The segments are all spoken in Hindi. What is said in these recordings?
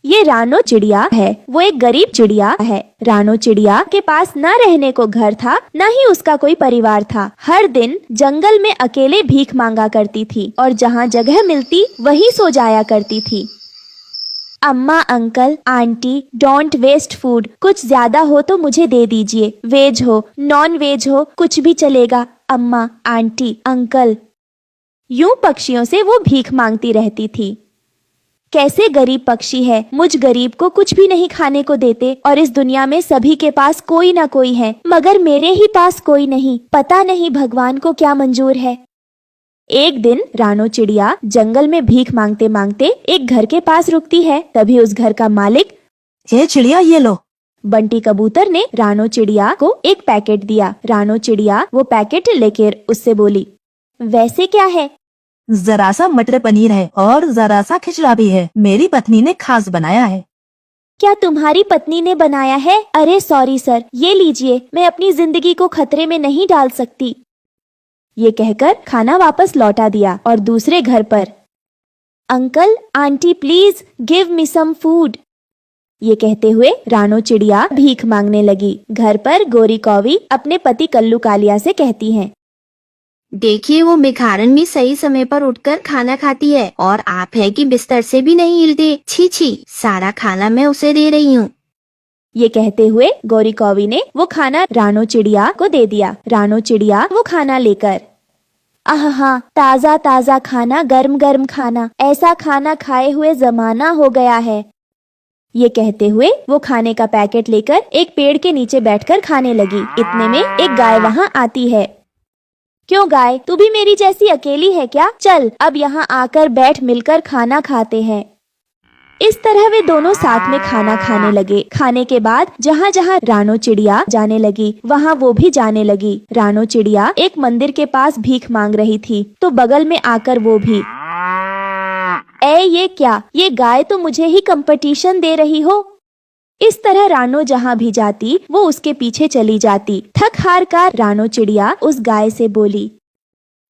ये रानो चिड़िया है। वो एक गरीब चिड़िया है। रानो चिड़िया के पास न रहने को घर था, न ही उसका कोई परिवार था। हर दिन जंगल में अकेले भीख मांगा करती थी और जहाँ जगह मिलती वहीं सो जाया करती थी। अम्मा, uncle, aunty, don't waste food. कुछ ज्यादा हो तो मुझे दे दीजिए। वेज हो, नॉन वेज हो, कुछ भी चलेगा। अम्मा, आंटी, अंकल। यूं पक्षियों से वो भीख मांगती रहती थी। कैसे गरीब पक्षी है, मुझ गरीब को कुछ भी नहीं खाने को देते और इस दुनिया में सभी के पास कोई ना कोई है, मगर मेरे ही पास कोई नहीं। पता नहीं भगवान को क्या मंजूर है। एक दिन रानो चिड़िया जंगल में भीख मांगते मांगते एक घर के पास रुकती है। तभी उस घर का मालिक, ये चिड़िया ये लो। बंटी कबूतर ने रानो चिड़िया को एक पैकेट दिया। रानो चिड़िया वो पैकेट लेकर उससे बोली, वैसे क्या है? जरा सा मटर पनीर है और जरा सा खिचड़ा भी है। मेरी पत्नी ने खास बनाया है। क्या तुम्हारी पत्नी ने बनाया है? अरे सॉरी सर, ये लीजिए, मैं अपनी जिंदगी को खतरे में नहीं डाल सकती। ये कहकर खाना वापस लौटा दिया और दूसरे घर पर, uncle, aunty, please give me some food. ये कहते हुए रानो चिड़िया भीख मांगने लगी। घर पर गोरी कौवी अपने पति कल्लू कालिया से कहती है, देखिए वो भिखारन भी सही समय पर उठकर खाना खाती है और आप है कि बिस्तर से भी नहीं हिलते। छी छी, सारा खाना मैं उसे दे रही हूँ। ये कहते हुए गोरी कौवी ने वो खाना रानो चिड़िया को दे दिया। रानो चिड़िया वो खाना लेकर, आहा, ताजा ताजा खाना, गर्म गर्म खाना, ऐसा खाना खाए हुए जमाना हो गया है। ये कहते हुए वो खाने का पैकेट लेकर एक पेड़ के नीचे बैठकर खाने लगी। इतने में एक गाय वहाँ आती है। क्यों गाय, तू भी मेरी जैसी अकेली है क्या? चल अब यहाँ आकर बैठ, मिलकर खाना खाते हैं। इस तरह वे दोनों साथ में खाना खाने लगे। खाने के बाद जहाँ जहाँ रानो चिड़िया जाने लगी वहाँ वो भी जाने लगी। रानो चिड़िया एक मंदिर के पास भीख मांग रही थी तो बगल में आकर वो भी, ये क्या, ये गाय तो मुझे ही कंपटीशन दे रही हो। इस तरह रानो जहाँ भी जाती वो उसके पीछे चली जाती। थक हार कर रानो चिड़िया उस गाय से बोली,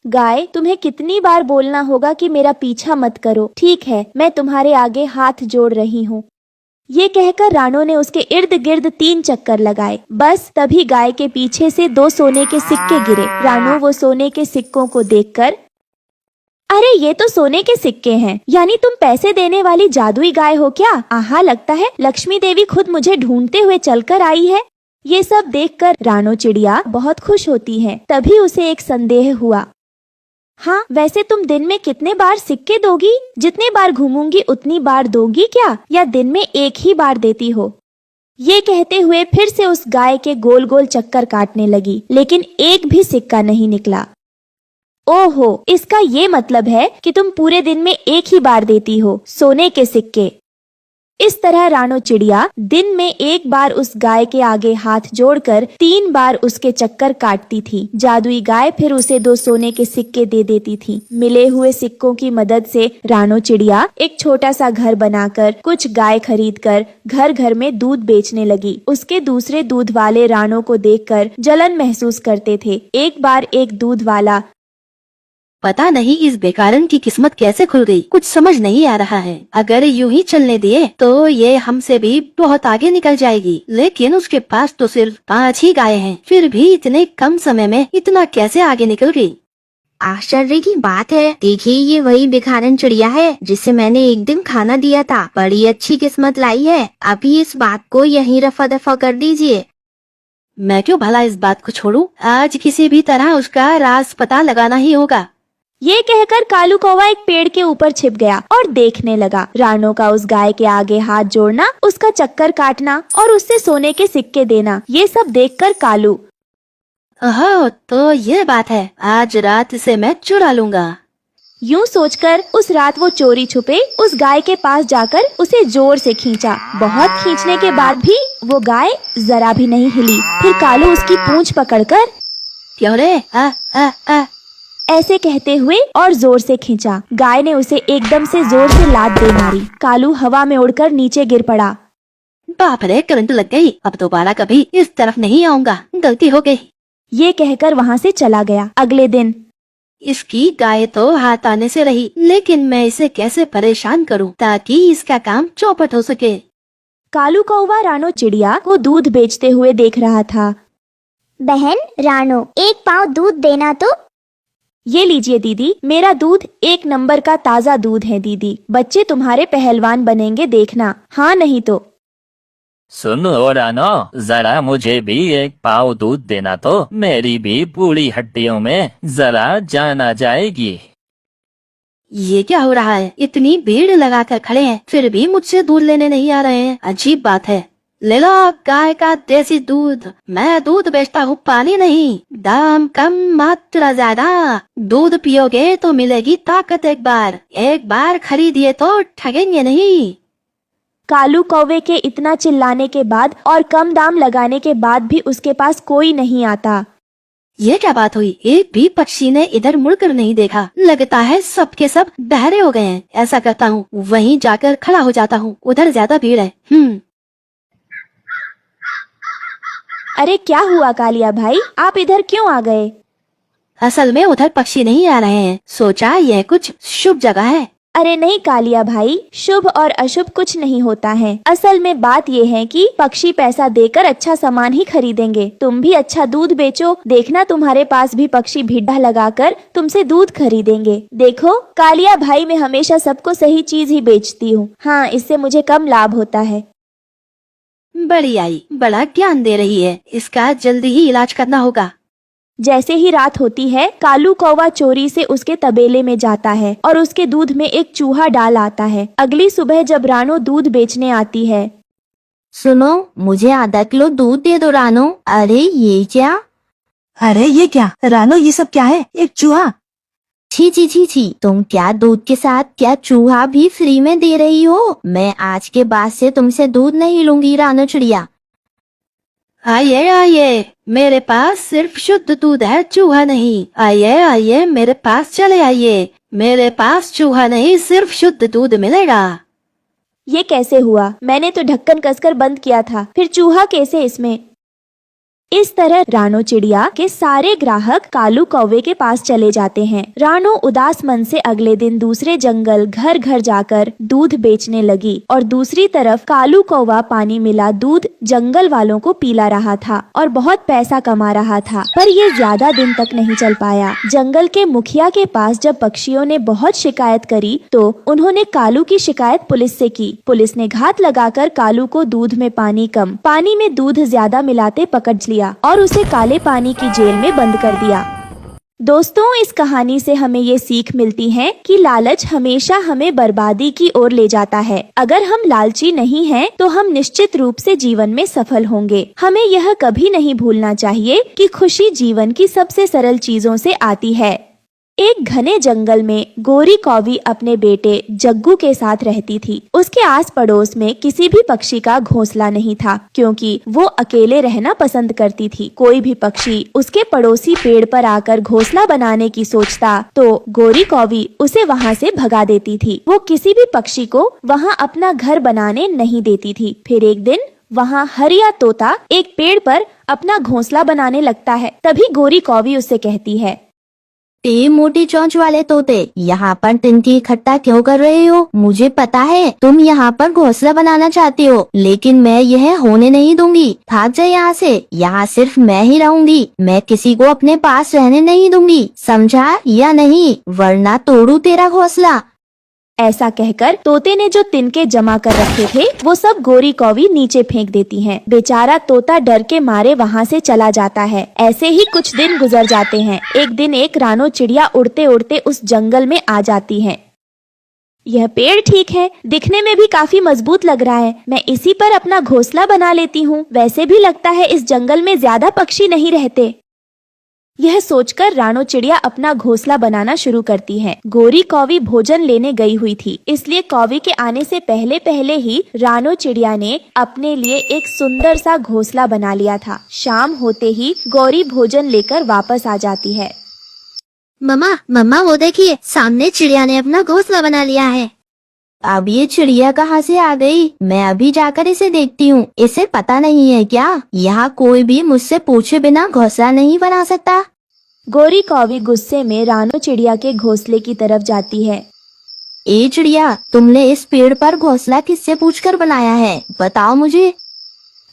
गाय, तुम्हें कितनी बार बोलना होगा कि मेरा पीछा मत करो। ठीक है, मैं तुम्हारे आगे हाथ जोड़ रही हूँ। ये कहकर रानो ने उसके इर्द गिर्द 3 चक्कर लगाए। बस तभी गाय के पीछे से 2 सोने के सिक्के गिरे। रानो वो सोने के सिक्कों को देखकर, अरे ये तो सोने के सिक्के हैं, यानी तुम पैसे देने वाली जादुई गाय हो क्या? आहा, लगता है लक्ष्मी देवी खुद मुझे ढूंढते हुए चलकर आई है। ये सब देखकर रानो चिड़िया बहुत खुश होती है। तभी उसे एक संदेह हुआ, हाँ, वैसे तुम दिन में कितने बार सिक्के दोगी? जितने बार घूमूंगी उतनी बार दोगी क्या, या दिन में एक ही बार देती हो? ये कहते हुए फिर से उस गाय के गोल गोल चक्कर काटने लगी, लेकिन एक भी सिक्का नहीं निकला। ओहो, इसका ये मतलब है कि तुम पूरे दिन में एक ही बार देती हो सोने के सिक्के। इस तरह रानो चिड़िया दिन में एक बार उस गाय के आगे हाथ जोड़कर 3 बार उसके चक्कर काटती थी। जादुई गाय फिर उसे 2 सोने के सिक्के दे देती थी। मिले हुए सिक्कों की मदद से रानो चिड़िया एक छोटा सा घर बनाकर कुछ गाय खरीदकर घर घर में दूध बेचने लगी। उसके दूसरे दूध वाले रानो को देखकर जलन महसूस करते थे। एक बार एक दूध वाला, पता नहीं इस बेकारन की किस्मत कैसे खुल गई, कुछ समझ नहीं आ रहा है। अगर यूं ही चलने दिए तो ये हमसे भी बहुत आगे निकल जाएगी। लेकिन उसके पास तो सिर्फ 5 ही गाय हैं, फिर भी इतने कम समय में इतना कैसे आगे निकल गई। आश्चर्य की बात है। देखिए ये वही भिखारन चिड़िया है जिसे मैंने एक दिन खाना दिया था। बड़ी अच्छी किस्मत लाई है। अभी इस बात को यहीं रफा दफा कर दीजिए। मैं क्यों भला इस बात को छोड़ूं? आज किसी भी तरह उसका राज पता लगाना ही होगा। ये कहकर कालू कौवा एक पेड़ के ऊपर छिप गया और देखने लगा। रानो का उस गाय के आगे हाथ जोड़ना, उसका चक्कर काटना और उससे सोने के सिक्के देना, ये सब देखकर कालू, ओह, तो ये बात है, आज रात से मैं चुरा लूंगा। यूं सोचकर उस रात वो चोरी छुपे उस गाय के पास जाकर उसे जोर से खींचा। बहुत खींचने के बाद भी वो गाय जरा भी नहीं हिली। फिर कालू उसकी पूंछ पकड़कर, क्यों रे, ऐसे कहते हुए और जोर से खींचा। गाय ने उसे एकदम से जोर से लात दे मारी। कालू हवा में उड़कर नीचे गिर पड़ा। बाप रे, करंट लग गई। अब दोबारा कभी इस तरफ नहीं आऊंगा, गलती हो गई। ये कहकर वहाँ से चला गया। अगले दिन इसकी गाय तो हाथ आने से रही, लेकिन मैं इसे कैसे परेशान करूं ताकि इसका काम चौपट हो सके। कालू कौवा रानो चिड़िया को दूध बेचते हुए देख रहा था। बहन रानो, एक पाव दूध देना तो। ये लीजिए दीदी, मेरा दूध 1 नंबर का ताज़ा दूध है दीदी। बच्चे तुम्हारे पहलवान बनेंगे, देखना। हाँ नहीं तो। सुनो रानो, जरा मुझे भी 1 पाव दूध देना तो, मेरी भी बूढ़ी हड्डियों में जरा जान आ जाएगी। ये क्या हो रहा है? इतनी भीड़ लगाकर खड़े हैं, फिर भी मुझसे दूध लेने नहीं आ रहे हैं। अजीब बात है। ले लो गाय का देसी दूध। मैं दूध बेचता हूँ, पानी नहीं। दाम कम, मात्रा ज्यादा। दूध पियोगे तो मिलेगी ताकत। एक बार खरीदिए तो ठगेंगे नहीं। कालू कौवे के इतना चिल्लाने के बाद और कम दाम लगाने के बाद भी उसके पास कोई नहीं आता। ये क्या बात हुई? एक भी पक्षी ने इधर मुड़कर नहीं देखा। लगता है सब के सब बहरे हो गए हैं। ऐसा करता हूँ, वहीं जाकर खड़ा हो जाता हूँ, उधर ज्यादा भीड़ है। अरे क्या हुआ कालिया भाई, आप इधर क्यों आ गए? असल में उधर पक्षी नहीं आ रहे हैं, सोचा यह कुछ शुभ जगह है। अरे नहीं कालिया भाई, शुभ और अशुभ कुछ नहीं होता है। असल में बात ये है कि पक्षी पैसा देकर अच्छा सामान ही खरीदेंगे। तुम भी अच्छा दूध बेचो, देखना तुम्हारे पास भी पक्षी भिड्ढा लगाकर तुमसे दूध खरीदेंगे। देखो कालिया भाई, मैं हमेशा सबको सही चीज ही बेचती हूँ। हाँ, इससे मुझे कम लाभ होता है। बड़ी आई, बड़ा ज्ञान दे रही है। इसका जल्दी ही इलाज करना होगा। जैसे ही रात होती है, कालू कौवा चोरी से उसके तबेले में जाता है और उसके दूध में एक चूहा डाल आता है। अगली सुबह जब रानो दूध बेचने आती है। सुनो, मुझे आधा किलो दूध दे दो रानो। अरे ये क्या? अरे ये क्या रानो, ये सब क्या है? एक चूहा? छी छी छी छी, तुम क्या दूध के साथ क्या चूहा भी फ्री में दे रही हो? मैं आज के बाद से तुमसे दूध नहीं लूंगी रानो चिड़िया। आइए आइए, मेरे पास सिर्फ शुद्ध दूध है, चूहा नहीं। आइए आइए, मेरे पास चले आइए। मेरे पास चूहा नहीं, सिर्फ शुद्ध दूध मिलेगा। ये कैसे हुआ? मैंने तो ढक्कन कसकर बंद किया था, फिर चूहा कैसे इसमें? इस तरह रानो चिड़िया के सारे ग्राहक कालू कौवे के पास चले जाते हैं। रानो उदास मन से अगले दिन दूसरे जंगल घर घर जाकर दूध बेचने लगी और दूसरी तरफ कालू कौवा पानी मिला दूध जंगल वालों को पिला रहा था और बहुत पैसा कमा रहा था। पर ये ज्यादा दिन तक नहीं चल पाया। जंगल के मुखिया के पास जब पक्षियों ने बहुत शिकायत करी तो उन्होंने कालू की शिकायत पुलिस से की। पुलिस ने घात लगाकर कालू को दूध में पानी कम, पानी में दूध ज्यादा मिलाते पकड़ लिया और उसे काले पानी की जेल में बंद कर दिया। दोस्तों, इस कहानी से हमें ये सीख मिलती है कि लालच हमेशा हमें बर्बादी की ओर ले जाता है। अगर हम लालची नहीं हैं, तो हम निश्चित रूप से जीवन में सफल होंगे। हमें यह कभी नहीं भूलना चाहिए कि खुशी जीवन की सबसे सरल चीजों से आती है। एक घने जंगल में गोरी कौवी अपने बेटे जग्गू के साथ रहती थी। उसके आस पड़ोस में किसी भी पक्षी का घोंसला नहीं था, क्योंकि वो अकेले रहना पसंद करती थी। कोई भी पक्षी उसके पड़ोसी पेड़ पर आकर घोंसला बनाने की सोचता तो गोरी कौवी उसे वहाँ से भगा देती थी। वो किसी भी पक्षी को वहाँ अपना घर बनाने नहीं देती थी। फिर एक दिन वहाँ हरिया तोता एक पेड़ पर अपना घोंसला बनाने लगता है। तभी गोरी कौवी उससे कहती है, ए मोटी चोंच वाले तोते, यहाँ पर तिनकी इकट्ठा क्यों कर रहे हो? मुझे पता है तुम यहाँ पर घोंसला बनाना चाहते हो, लेकिन मैं यह होने नहीं दूंगी। भाग जाए यहाँ से, यहाँ सिर्फ मैं ही रहूंगी। मैं किसी को अपने पास रहने नहीं दूंगी, समझा या नहीं? वरना तोड़ू तेरा घोंसला। ऐसा कहकर तोते ने जो तिनके जमा कर रखे थे वो सब गोरी कौवी नीचे फेंक देती हैं। बेचारा तोता डर के मारे वहाँ से चला जाता है। ऐसे ही कुछ दिन गुजर जाते हैं। एक दिन एक रानो चिड़िया उड़ते उड़ते उस जंगल में आ जाती है। यह पेड़ ठीक है, दिखने में भी काफी मजबूत लग रहा है। मैं इसी पर अपना घोंसला बना लेती हूँ। वैसे भी लगता है इस जंगल में ज्यादा पक्षी नहीं रहते। यह सोचकर रानो चिड़िया अपना घोंसला बनाना शुरू करती है। गोरी कौवी भोजन लेने गई हुई थी, इसलिए कौवी के आने से पहले पहले ही रानो चिड़िया ने अपने लिए एक सुंदर सा घोंसला बना लिया था। शाम होते ही गौरी भोजन लेकर वापस आ जाती है। मम्मा मम्मा, वो देखिए, सामने चिड़िया ने अपना घोंसला बना लिया है। अब ये चिड़िया कहाँ से आ गई? मैं अभी जाकर इसे देखती हूँ। इसे पता नहीं है क्या यहाँ कोई भी मुझसे पूछे बिना घोंसला नहीं बना सकता? गोरी कौवी गुस्से में रानो चिड़िया के घोंसले की तरफ जाती है। ए चिड़िया, तुमने इस पेड़ पर घोंसला किससे पूछकर बनाया है, बताओ मुझे।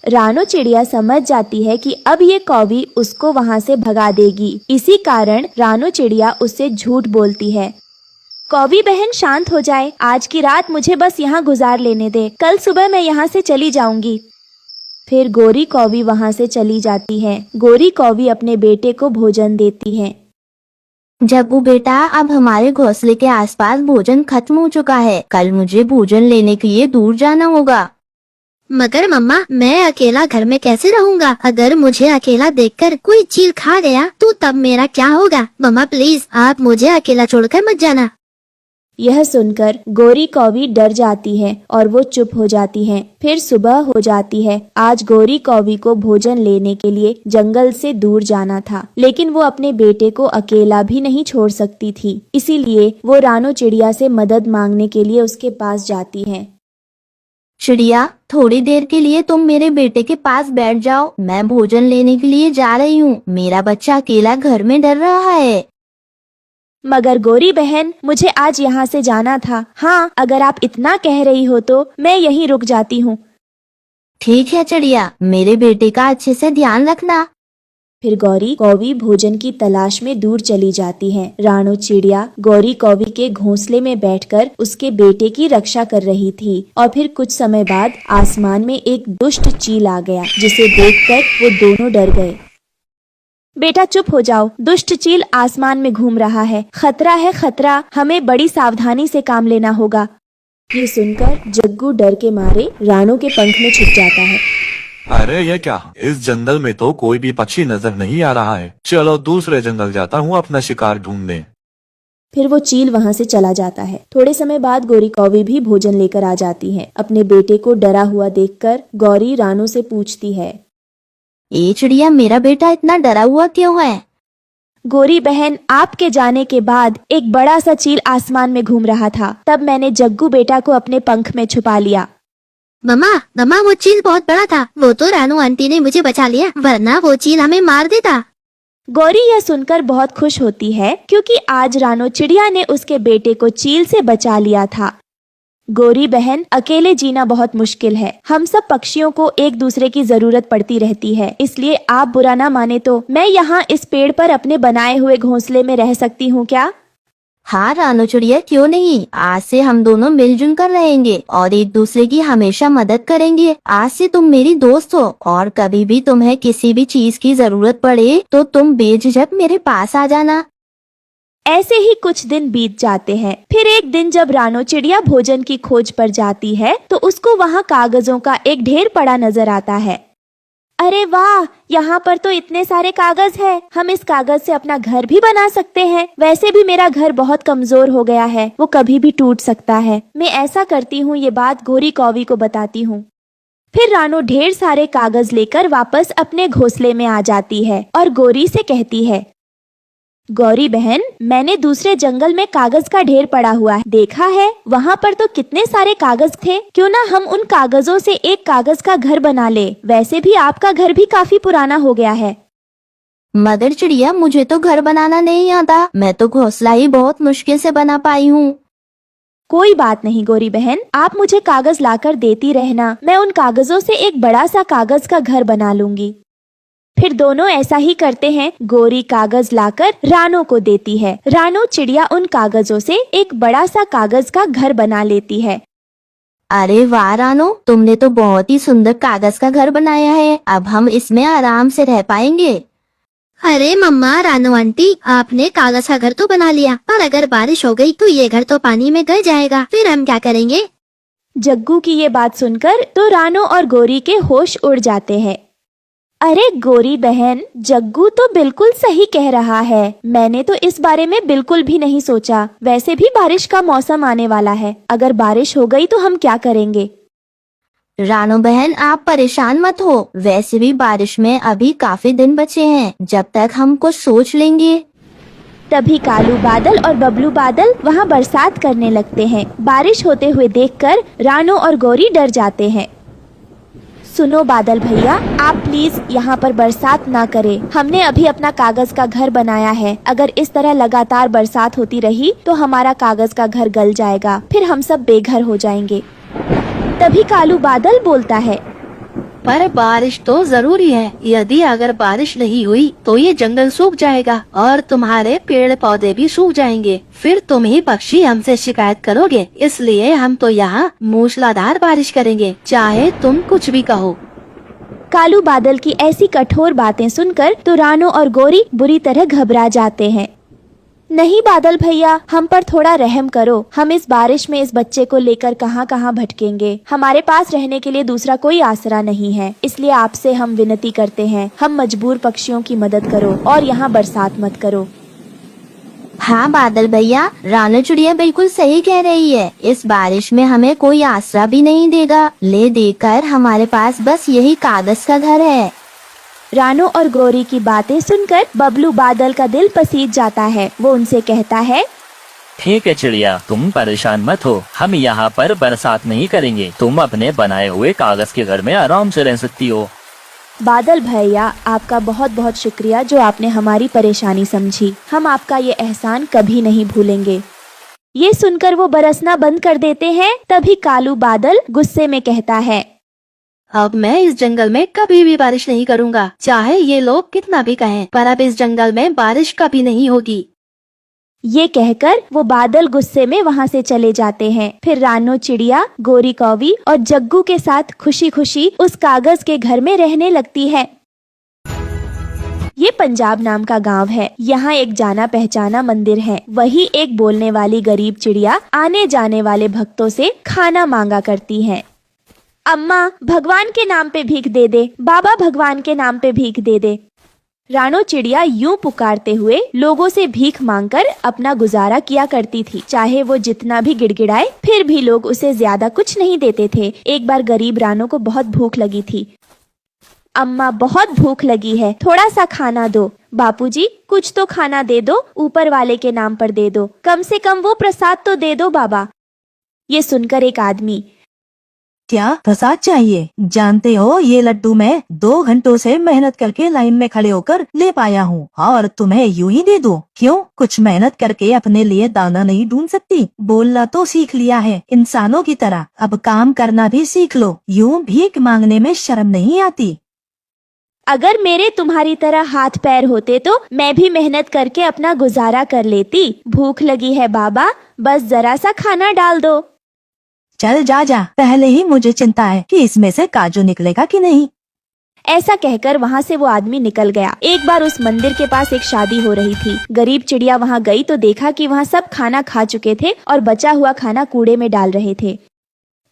रानो चिड़िया समझ जाती है कि अब ये कौवी उसको वहाँ से भगा देगी। इसी कारण रानो चिड़िया उससे झूठ बोलती है। कौवी बहन शांत हो जाए, आज की रात मुझे बस यहाँ गुजार लेने दे, कल सुबह मैं यहाँ से चली जाऊंगी। फिर गोरी कौवी वहाँ से चली जाती है। गोरी कौवी अपने बेटे को भोजन देती है। जग्गू बेटा, अब हमारे घोंसले के आसपास भोजन खत्म हो चुका है, कल मुझे भोजन लेने के लिए दूर जाना होगा। मगर मम्मा, मैं अकेला घर में कैसे रहूँगा? अगर मुझे अकेला देखकर कोई चील खा गया तो तब मेरा क्या होगा? मम्मा प्लीज, आप मुझे अकेला छोड़कर मत जाना। यह सुनकर गोरी कौवी डर जाती है और वो चुप हो जाती है। फिर सुबह हो जाती है। आज गोरी कौवी को भोजन लेने के लिए जंगल से दूर जाना था, लेकिन वो अपने बेटे को अकेला भी नहीं छोड़ सकती थी। इसीलिए वो रानो चिड़िया से मदद मांगने के लिए उसके पास जाती है। चिड़िया, थोड़ी देर के लिए तुम मेरे बेटे के पास बैठ जाओ, मैं भोजन लेने के लिए जा रही हूँ। मेरा बच्चा अकेला घर में डर रहा है। मगर गोरी बहन, मुझे आज यहाँ से जाना था। हाँ, अगर आप इतना कह रही हो तो मैं यहीं रुक जाती हूँ। ठीक है चिड़िया, मेरे बेटे का अच्छे से ध्यान रखना। फिर गौरी कौवी भोजन की तलाश में दूर चली जाती है। रानो चिड़िया गौरी कौवी के घोंसले में बैठकर उसके बेटे की रक्षा कर रही थी। और फिर कुछ समय बाद आसमान में एक दुष्ट चील आ गया, जिसे देखकर वो दोनों डर गए। बेटा चुप हो जाओ, दुष्ट चील आसमान में घूम रहा है, खतरा, हमें बड़ी सावधानी से काम लेना होगा। ये सुनकर जग्गू डर के मारे रानो के पंख में छुप जाता है। अरे ये क्या, इस जंगल में तो कोई भी पक्षी नजर नहीं आ रहा है। चलो दूसरे जंगल जाता हूँ अपना शिकार ढूंढने। फिर वो चील वहाँ से चला जाता है। थोड़े समय बाद गोरी कौवी भी भोजन लेकर आ जाती है। अपने बेटे को डरा हुआ देखकर गौरी रानो से पूछती है, ए चिड़िया, मेरा बेटा इतना डरा हुआ क्यों है? गोरी बहन, आपके जाने के बाद एक बड़ा सा चील आसमान में घूम रहा था, तब मैंने जग्गू बेटा को अपने पंख में छुपा लिया। मम्मा, वो चील बहुत बड़ा था, वो तो रानू आंटी ने मुझे बचा लिया, वरना वो चील हमें मार देता। गौरी यह सुनकर बहुत खुश होती है, क्योंकि आज रानो चिड़िया ने उसके बेटे को चील से बचा लिया था। गोरी बहन, अकेले जीना बहुत मुश्किल है। हम सब पक्षियों को एक दूसरे की जरूरत पड़ती रहती है, इसलिए आप बुरा ना माने तो मैं यहाँ इस पेड़ पर अपने बनाए हुए घोंसले में रह सकती हूँ क्या? हाँ रानो चिड़िया, क्यों नहीं। आज से हम दोनों मिलजुल कर रहेंगे और एक दूसरे की हमेशा मदद करेंगे। आज से तुम मेरी दोस्त हो और कभी भी तुम्हें किसी भी चीज की जरूरत पड़े तो तुम बेझिझक मेरे पास आ जाना। ऐसे ही कुछ दिन बीत जाते हैं। फिर एक दिन जब रानो चिड़िया भोजन की खोज पर जाती है तो उसको वहाँ कागजों का एक ढेर पड़ा नजर आता है। अरे वाह, यहाँ पर तो इतने सारे कागज हैं। हम इस कागज से अपना घर भी बना सकते हैं। वैसे भी मेरा घर बहुत कमजोर हो गया है, वो कभी भी टूट सकता है। मैं ऐसा करती हूँ, ये बात गोरी कौवी को बताती हूँ। फिर रानो ढेर सारे कागज लेकर वापस अपने घोंसले में आ जाती है और गोरी से कहती है, गौरी बहन, मैंने दूसरे जंगल में कागज का ढेर पड़ा हुआ है, देखा है? वहाँ पर तो कितने सारे कागज थे। क्यों ना हम उन कागजों से एक कागज का घर बना ले। वैसे भी आपका घर भी काफी पुराना हो गया है। मगर चिड़िया, मुझे तो घर बनाना नहीं आता। मैं तो घोंसला ही बहुत मुश्किल से बना पाई हूँ। कोई बात नहीं गौरी बहन, आप मुझे कागज लाकर देती रहना। मैं उन कागजों से एक बड़ा सा कागज का घर बना लूंगी। फिर दोनों ऐसा ही करते हैं। गोरी कागज लाकर रानो को देती है। रानो चिड़िया उन कागजों से एक बड़ा सा कागज का घर बना लेती है। अरे वाह रानो, तुमने तो बहुत ही सुंदर कागज का घर बनाया है। अब हम इसमें आराम से रह पाएंगे। अरे मम्मा, रानू आंटी, आपने कागज का घर तो बना लिया, पर अगर बारिश हो गई तो ये घर तो पानी में गल जाएगा। फिर हम क्या करेंगे? जग्गू की ये बात सुनकर तो रानो और गोरी के होश उड़ जाते हैं। अरे गोरी बहन, जग्गू तो बिल्कुल सही कह रहा है। मैंने तो इस बारे में बिल्कुल भी नहीं सोचा। वैसे भी बारिश का मौसम आने वाला है, अगर बारिश हो गई तो हम क्या करेंगे? रानो बहन, आप परेशान मत हो। वैसे भी बारिश में अभी काफी दिन बचे हैं, जब तक हम कुछ सोच लेंगे। तभी कालू बादल और बबलू बादल वहाँ बरसात करने लगते हैं। बारिश होते हुए देखकर रानो और गोरी डर जाते हैं। सुनो बादल भैया, आप प्लीज यहाँ पर बरसात ना करें। हमने अभी अपना कागज का घर बनाया है। अगर इस तरह लगातार बरसात होती रही तो हमारा कागज का घर गल जाएगा, फिर हम सब बेघर हो जाएंगे। तभी कालू बादल बोलता है, पर बारिश तो जरूरी है। यदि अगर बारिश नहीं हुई तो ये जंगल सूख जाएगा और तुम्हारे पेड़ पौधे भी सूख जाएंगे। फिर तुम ही पक्षी हमसे शिकायत करोगे। इसलिए हम तो यहाँ मूसलाधार बारिश करेंगे, चाहे तुम कुछ भी कहो। कालू बादल की ऐसी कठोर बातें सुनकर तो रानो और गोरी बुरी तरह घबरा जाते हैं। नहीं बादल भैया, हम पर थोड़ा रहम करो। हम इस बारिश में इस बच्चे को लेकर कहाँ कहाँ भटकेंगे। हमारे पास रहने के लिए दूसरा कोई आसरा नहीं है, इसलिए आपसे हम विनती करते हैं, हम मजबूर पक्षियों की मदद करो और यहाँ बरसात मत करो। हाँ बादल भैया, रानो चिड़िया बिल्कुल सही कह रही है। इस बारिश में हमें कोई आसरा भी नहीं देगा। ले देकर हमारे पास बस यही कागज का घर है। रानो और गोरी की बातें सुनकर बबलू बादल का दिल पसीज जाता है। वो उनसे कहता है, ठीक है चिड़िया, तुम परेशान मत हो, हम यहाँ पर बरसात नहीं करेंगे। तुम अपने बनाए हुए कागज के घर में आराम से रह सकती हो। बादल भैया, आपका बहुत बहुत शुक्रिया जो आपने हमारी परेशानी समझी। हम आपका ये एहसान कभी नहीं भूलेंगे। ये सुनकर वो बरसना बंद कर देते हैं। तभी कालू बादल गुस्से में कहता है, अब मैं इस जंगल में कभी भी बारिश नहीं करूँगा, चाहे ये लोग कितना भी कहें। पर अब इस जंगल में बारिश कभी नहीं होगी। ये कहकर वो बादल गुस्से में वहाँ से चले जाते हैं। फिर रानो चिड़िया, गोरी कौवी और जग्गू के साथ खुशी खुशी उस कागज के घर में रहने लगती है। ये पंजाब नाम का गांव है। यहाँ एक जाना पहचाना मंदिर है। वही एक बोलने वाली गरीब चिड़िया आने जाने वाले भक्तों से खाना मांगा करती है। अम्मा, भगवान के नाम पे भीख दे दे। बाबा, भगवान के नाम पे भीख दे दे। रानो चिड़िया यूं पुकारते हुए लोगों से भीख मांगकर अपना गुजारा किया करती थी। चाहे वो जितना भी गिड़गिड़ाए, फिर भी लोग उसे ज्यादा कुछ नहीं देते थे। एक बार गरीब रानो को बहुत भूख लगी थी। अम्मा, बहुत भूख लगी है, थोड़ा सा खाना दो। बापूजी, कुछ तो खाना दे दो, ऊपर वाले के नाम पर दे दो। कम से कम वो प्रसाद तो दे दो बाबा। ये सुनकर एक आदमी, क्या प्रसाद चाहिए? जानते हो, ये लड्डू मैं 2 घंटों से मेहनत करके लाइन में खड़े होकर ले पाया हूँ और तुम्हें यूं ही दे दो? क्यों, कुछ मेहनत करके अपने लिए दाना नहीं ढूंढ सकती? बोलना तो सीख लिया है इंसानों की तरह, अब काम करना भी सीख लो। यूं भीख मांगने में शर्म नहीं आती? अगर मेरे तुम्हारी तरह हाथ पैर होते तो मैं भी मेहनत करके अपना गुजारा कर लेती। भूख लगी है बाबा, बस जरा सा खाना डाल दो। चल जा, पहले ही मुझे चिंता है कि इसमें से काजू निकलेगा कि नहीं। ऐसा कहकर वहाँ से वो आदमी निकल गया। एक बार उस मंदिर के पास एक शादी हो रही थी। गरीब चिड़िया वहाँ गई तो देखा कि वहाँ सब खाना खा चुके थे और बचा हुआ खाना कूड़े में डाल रहे थे।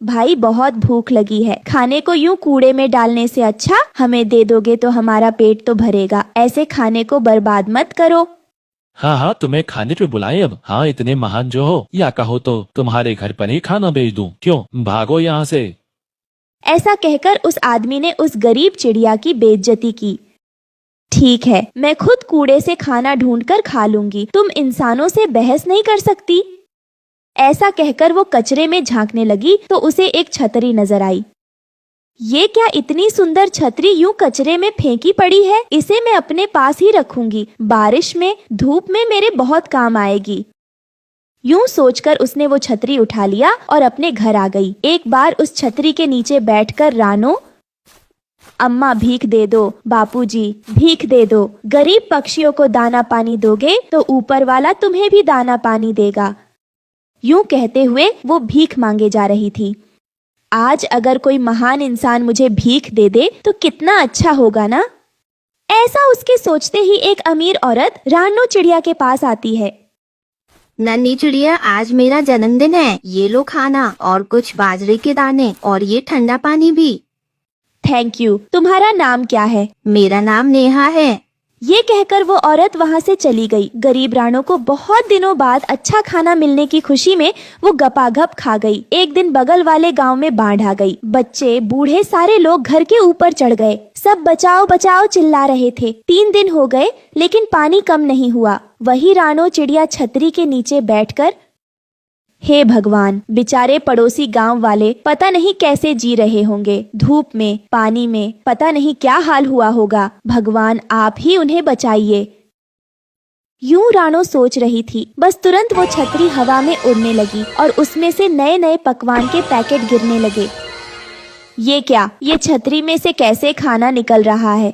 भाई, बहुत भूख लगी है, खाने को यूं कूड़े में डालने से अच्छा हमें दे दोगे तो हमारा पेट तो भरेगा। ऐसे खाने को बर्बाद मत करो। हाँ हाँ, तुम्हें खाने पे बुलाएं अब। हाँ, इतने महान जो हो, या कहो तो तुम्हारे घर पर ही खाना भेज दूं। क्यों, भागो यहाँ से। ऐसा कहकर उस आदमी ने उस गरीब चिड़िया की बेइज्जती की। ठीक है, मैं खुद कूड़े से खाना ढूंढकर खा लूंगी, तुम इंसानों से बहस नहीं कर सकती। ऐसा कहकर वो कचरे में झांकने लगी तो उसे एक छतरी नजर आई। ये क्या, इतनी सुंदर छतरी यूं कचरे में फेंकी पड़ी है? इसे मैं अपने पास ही रखूंगी, बारिश में धूप में मेरे बहुत काम आएगी। यूं सोचकर उसने वो छतरी उठा लिया और अपने घर आ गई। एक बार उस छतरी के नीचे बैठकर रानो, अम्मा भीख दे दो, बापूजी भीख दे दो। गरीब पक्षियों को दाना पानी दोगे तो ऊपर वाला तुम्हें भी दाना पानी देगा। यूं कहते हुए वो भीख मांगे जा रही थी। आज अगर कोई महान इंसान मुझे भीख दे दे तो कितना अच्छा होगा ना। ऐसा उसके सोचते ही एक अमीर औरत रानो चिड़िया के पास आती है। नन्ही चिड़िया, आज मेरा जन्मदिन है, ये लो खाना और कुछ बाजरे के दाने और ये ठंडा पानी भी। Thank you. तुम्हारा नाम क्या है? मेरा नाम नेहा है। ये कहकर वो औरत वहाँ से चली गई। गरीब रानो को बहुत दिनों बाद अच्छा खाना मिलने की खुशी में वो गपागप खा गई। एक दिन बगल वाले गांव में बाढ़ आ गई। बच्चे बूढ़े सारे लोग घर के ऊपर चढ़ गए। सब बचाओ बचाओ चिल्ला रहे थे। 3 दिन हो गए लेकिन पानी कम नहीं हुआ। वही रानो चिड़िया छतरी के नीचे बैठकर हे भगवान, बेचारे पड़ोसी गांव वाले पता नहीं कैसे जी रहे होंगे, धूप में, पानी में, पता नहीं क्या हाल हुआ होगा। भगवान आप ही उन्हें बचाइए। यूं रानो सोच रही थी, बस तुरंत वो छतरी हवा में उड़ने लगी और उसमें से नए नए पकवान के पैकेट गिरने लगे। ये क्या, ये छतरी में से कैसे खाना निकल रहा है?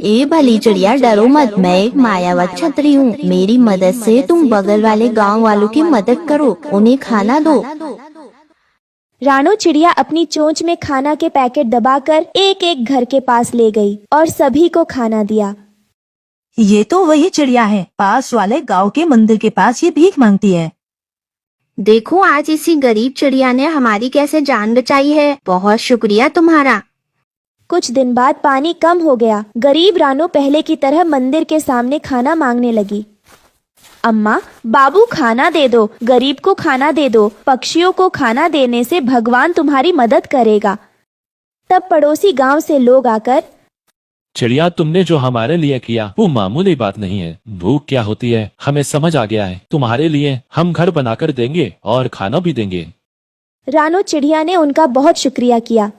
ए भली चिड़िया, डरो मत, मैं एक मायावत छतरी हूँ। मेरी मदद से तुम बगल वाले गांव वालों की मदद करो, उन्हें खाना दो। रानो चिड़िया अपनी चोंच में खाना के पैकेट दबाकर एक एक घर के पास ले गई और सभी को खाना दिया। ये तो वही चिड़िया है, पास वाले गांव के मंदिर के पास ये भीख मांगती है। देखो आज इसी गरीब चिड़िया ने हमारी कैसे जान बचाई है, बहुत शुक्रिया तुम्हारा। कुछ दिन बाद पानी कम हो गया। गरीब रानो पहले की तरह मंदिर के सामने खाना मांगने लगी। अम्मा, बाबू खाना दे दो, गरीब को खाना दे दो, पक्षियों को खाना देने से भगवान तुम्हारी मदद करेगा। तब पड़ोसी गांव से लोग आकर, चिड़िया, तुमने जो हमारे लिए किया वो मामूली बात नहीं है। भूख क्या होती है हमें समझ आ गया है। तुम्हारे लिए हम घर बनाकर देंगे और खाना भी देंगे। रानो चिड़िया ने उनका बहुत शुक्रिया किया।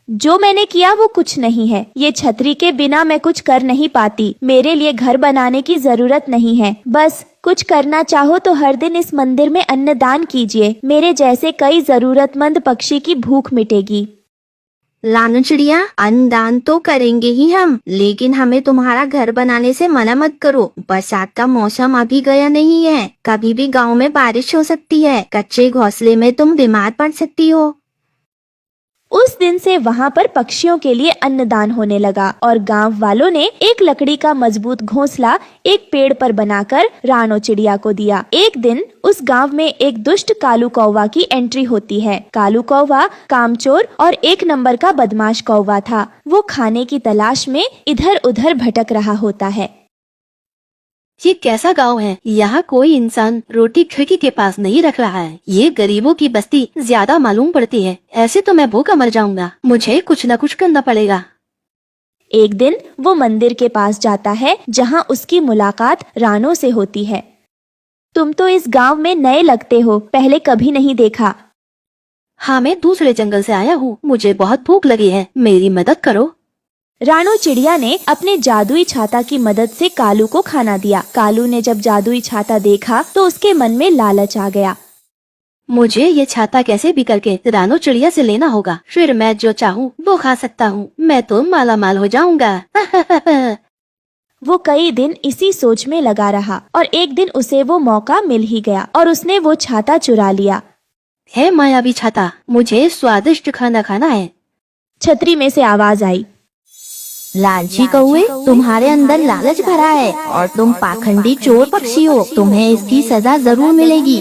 जो मैंने किया वो कुछ नहीं है। ये छतरी के बिना मैं कुछ कर नहीं पाती। मेरे लिए घर बनाने की जरूरत नहीं है। बस कुछ करना चाहो तो हर दिन इस मंदिर में अन्नदान कीजिए। मेरे जैसे कई जरूरतमंद पक्षी की भूख मिटेगी। लानो चिड़िया, अन्नदान तो करेंगे ही हम, लेकिन हमें तुम्हारा घर बनाने से मना मत करो। बरसात का मौसम अभी गया नहीं है, कभी भी गांव में बारिश हो सकती है। कच्चे घोंसले में तुम बीमार पड़ सकती हो। उस दिन से वहाँ पर पक्षियों के लिए अन्नदान होने लगा और गांव वालों ने एक लकड़ी का मजबूत घोंसला एक पेड़ पर बनाकर रानो चिड़िया को दिया। एक दिन उस गांव में एक दुष्ट कालू कौवा की एंट्री होती है। कालू कौवा कामचोर और एक नंबर का बदमाश कौवा था। वो खाने की तलाश में इधर उधर भटक रहा होता है। ये कैसा गांव है? यहाँ कोई इंसान रोटी खिड़की के पास नहीं रख रहा है। ये गरीबों की बस्ती ज्यादा मालूम पड़ती है। ऐसे तो मैं भूखा मर जाऊंगा। मुझे कुछ न कुछ करना पड़ेगा। एक दिन वो मंदिर के पास जाता है जहाँ उसकी मुलाकात रानो से होती है। तुम तो इस गांव में नए लगते हो, पहले कभी नहीं देखा। हाँ, मैं दूसरे जंगल से आया हूँ। मुझे बहुत भूख लगी है, मेरी मदद करो। रानो चिड़िया ने अपने जादुई छाता की मदद से कालू को खाना दिया। कालू ने जब जादुई छाता देखा तो उसके मन में लालच आ गया। मुझे ये छाता कैसे भी करके रानो चिड़िया से लेना होगा, फिर मैं जो चाहूँ वो खा सकता हूँ। मैं तो माला माल हो जाऊंगा। वो कई दिन इसी सोच में लगा रहा और एक दिन उसे वो मौका मिल ही गया और उसने वो छाता चुरा लिया। है मायावी छाता, मुझे स्वादिष्ट खाना खाना है। छतरी में से आवाज आई, लालची कौवे, तुम्हारे अंदर लालच भरा है और तुम पाखंडी चोर पक्षी हो। तुम्हें इसकी सजा जरूर मिलेगी।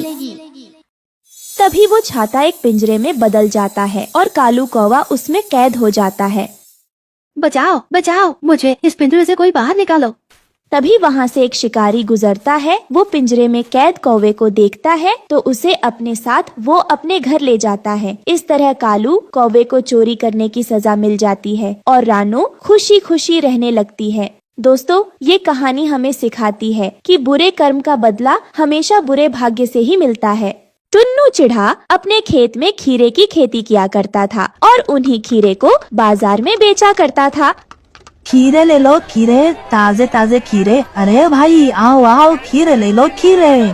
तभी वो छाता एक पिंजरे में बदल जाता है और कालू कौवा उसमें कैद हो जाता है। बचाओ बचाओ, मुझे इस पिंजरे से कोई बाहर निकालो। तभी वहाँ से एक शिकारी गुजरता है। वो पिंजरे में कैद कौवे को देखता है तो उसे अपने साथ वो अपने घर ले जाता है। इस तरह कालू कौवे को चोरी करने की सजा मिल जाती है और रानो खुशी खुशी रहने लगती है। दोस्तों, ये कहानी हमें सिखाती है कि बुरे कर्म का बदला हमेशा बुरे भाग्य से ही मिलता है। टुन्नू चिढ़ा अपने खेत में खीरे की खेती किया करता था और उन्हीं खीरे को बाजार में बेचा करता था। खीरे ले लो, खीरे, ताजे ताजे खीरे। अरे भाई आओ आओ, खीरे ले लो, खीरे।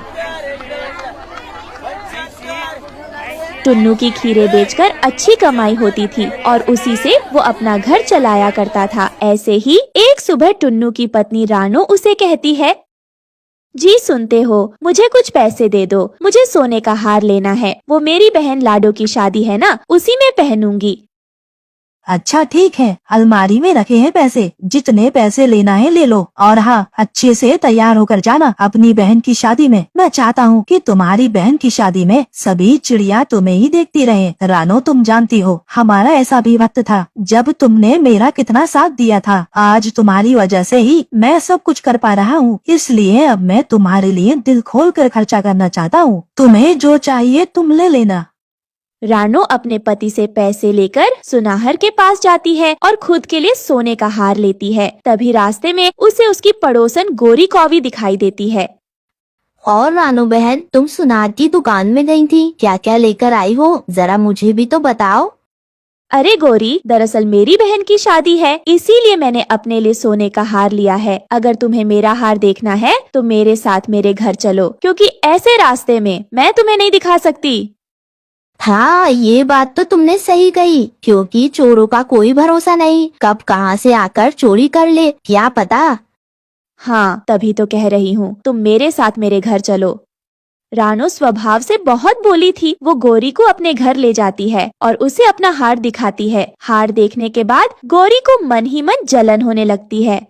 टुन्नू की खीरे बेचकर अच्छी कमाई होती थी और उसी से वो अपना घर चलाया करता था। ऐसे ही एक सुबह टुन्नू की पत्नी रानो उसे कहती है, जी सुनते हो, मुझे कुछ पैसे दे दो, मुझे सोने का हार लेना है। वो मेरी बहन लाडो की शादी है ना, उसी में पहनूंगी। अच्छा ठीक है, अलमारी में रखे हैं पैसे, जितने पैसे लेना है ले लो। और हाँ, अच्छे से तैयार होकर जाना अपनी बहन की शादी में। मैं चाहता हूँ कि तुम्हारी बहन की शादी में सभी चिड़िया तुम्हें ही देखती रहे। रानो, तुम जानती हो हमारा ऐसा भी वक्त था जब तुमने मेरा कितना साथ दिया था। आज तुम्हारी वजह से ही मैं सब कुछ कर पा रहा हूँ, इसलिए अब मैं तुम्हारे लिए दिल खोल कर खर्चा करना चाहता हूँ। तुम्हें जो चाहिए तुम ले लेना। रानो अपने पति से पैसे लेकर सुनाहर के पास जाती है और खुद के लिए सोने का हार लेती है। तभी रास्ते में उसे उसकी पड़ोसन गोरी कौवी दिखाई देती है। और रानू बहन, तुम सुनार की दुकान में गई थी, क्या क्या लेकर आई हो, जरा मुझे भी तो बताओ। अरे गोरी, दरअसल मेरी बहन की शादी है, इसीलिए मैंने अपने लिए सोने का हार लिया है। अगर तुम्हें मेरा हार देखना है तो मेरे साथ मेरे घर चलो, क्योंकि ऐसे रास्ते में मैं तुम्हें नहीं दिखा सकती। हाँ, ये बात तो तुमने सही कही, क्योंकि चोरों का कोई भरोसा नहीं, कब कहाँ से आकर चोरी कर ले क्या पता। हाँ, तभी तो कह रही हूँ, तुम मेरे साथ मेरे घर चलो। रानो स्वभाव से बहुत भोली थी। वो गोरी को अपने घर ले जाती है और उसे अपना हार दिखाती है। हार देखने के बाद गोरी को मन ही मन जलन होने लगती है।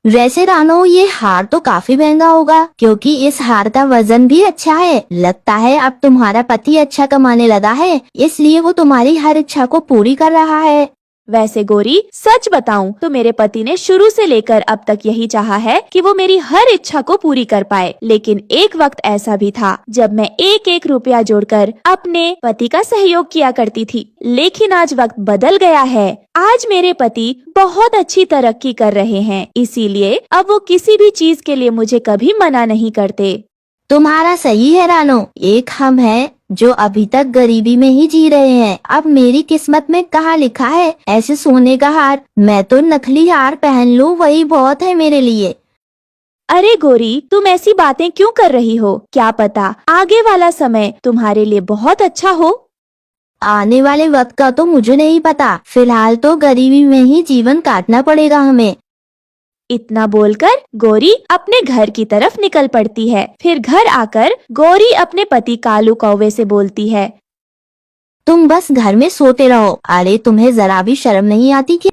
वैसे रानो, ये हार तो काफी महंगा होगा, क्योंकि इस हार का वजन भी अच्छा है। लगता है अब तुम्हारा पति अच्छा कमाने लगा है, इसलिए वो तुम्हारी हर इच्छा को पूरी कर रहा है। वैसे गोरी, सच बताऊं तो मेरे पति ने शुरू से लेकर अब तक यही चाहा है कि वो मेरी हर इच्छा को पूरी कर पाए। लेकिन एक वक्त ऐसा भी था जब मैं एक एक रुपया जोड़कर अपने पति का सहयोग किया करती थी। लेकिन आज वक्त बदल गया है। आज मेरे पति बहुत अच्छी तरक्की कर रहे हैं, इसीलिए अब वो किसी भी चीज के लिए मुझे कभी मना नहीं करते। तुम्हारा सही है रानो, एक हम हैं जो अभी तक गरीबी में ही जी रहे हैं। अब मेरी किस्मत में कहाँ लिखा है ऐसे सोने का हार, मैं तो नकली हार पहन लूं, वही बहुत है मेरे लिए। अरे गोरी, तुम ऐसी बातें क्यों कर रही हो? क्या पता आगे वाला समय तुम्हारे लिए बहुत अच्छा हो। आने वाले वक्त का तो मुझे नहीं पता, फिलहाल तो गरीबी में ही जीवन काटना पड़ेगा हमें। इतना बोलकर गोरी अपने घर की तरफ निकल पड़ती है। फिर घर आकर गोरी अपने पति कालू कौवे से बोलती है, तुम बस घर में सोते रहो। अरे तुम्हें जरा भी शर्म नहीं आती क्या?